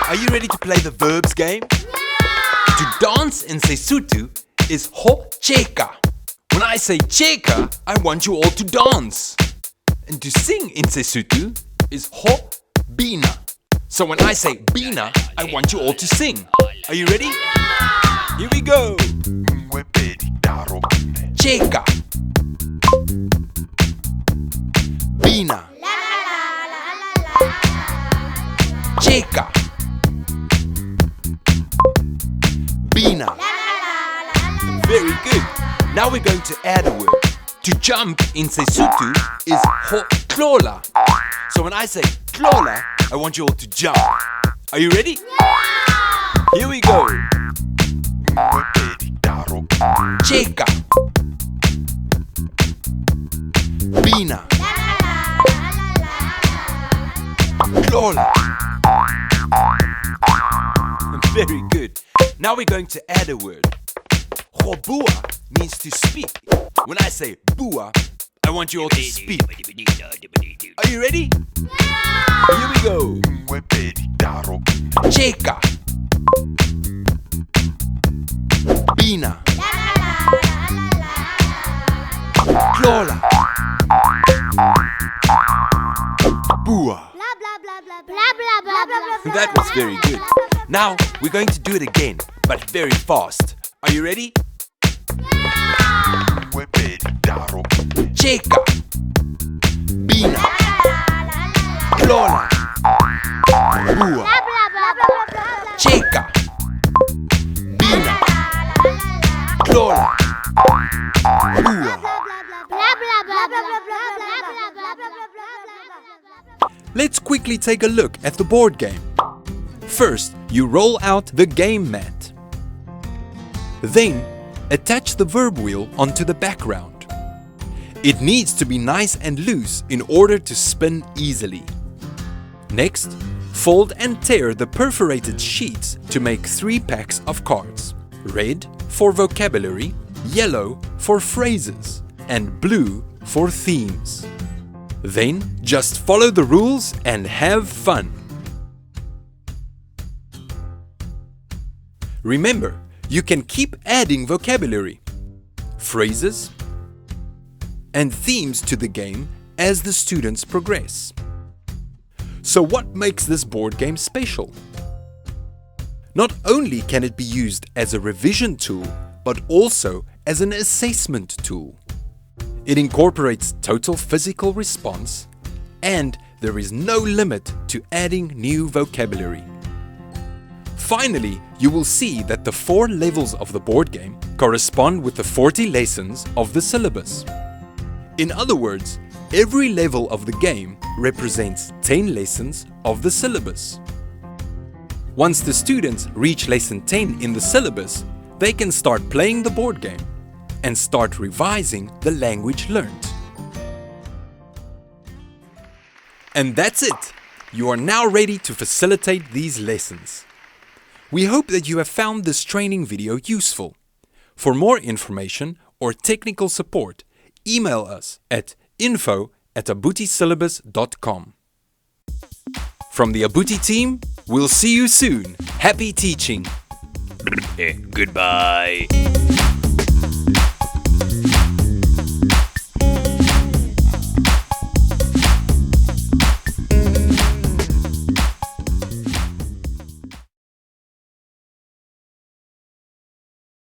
Are you ready to play the verbs game? To dance in Sesotho is ho cheka. When I say cheka, I want you all to dance. And to sing in Sesotho is ho bina. So when I say bina, I want you all to sing. Are you ready? Here we go. Cheka. Bina. Cheka. Bina. Very good. Now we're going to add a word. To jump in Sesotho is ho tlola. So when I say tlola, I want you all to jump. Are you ready? Here we go. Cheka. Bina. Tlola. Very good. Now we're going to add a word. Bua means to speak. When I say bua, I want you all to speak. Are you ready? Here we go. Cheka. Bina. Tlola. Bua. That was very good. Now we're going to do it again, but very fast. Are you ready? Cheka. Bina. Tlola. Bua. Cheka. Bina. Tlola. Bua. Let's quickly take a look at the board game. First, you roll out the game mat. Then, attach the verb wheel onto the background. It needs to be nice and loose in order to spin easily. Next, fold and tear the perforated sheets to make 3 packs of cards. Red for vocabulary, yellow for phrases, and blue for themes. Then, just follow the rules and have fun. Remember, you can keep adding vocabulary, phrases, and themes to the game as the students progress. So what makes this board game special? Not only can it be used as a revision tool, but also as an assessment tool. It incorporates total physical response, and there is no limit to adding new vocabulary. Finally, you will see that the 4 levels of the board game correspond with the 40 lessons of the syllabus. In other words, every level of the game represents 10 lessons of the syllabus. Once the students reach lesson 10 in the syllabus, they can start playing the board game and start revising the language learned. And that's it! You are now ready to facilitate these lessons. We hope that you have found this training video useful. For more information or technical support, email us at info@abutisyllabus.com. From the Abuti team, we'll see you soon. Happy teaching! Goodbye.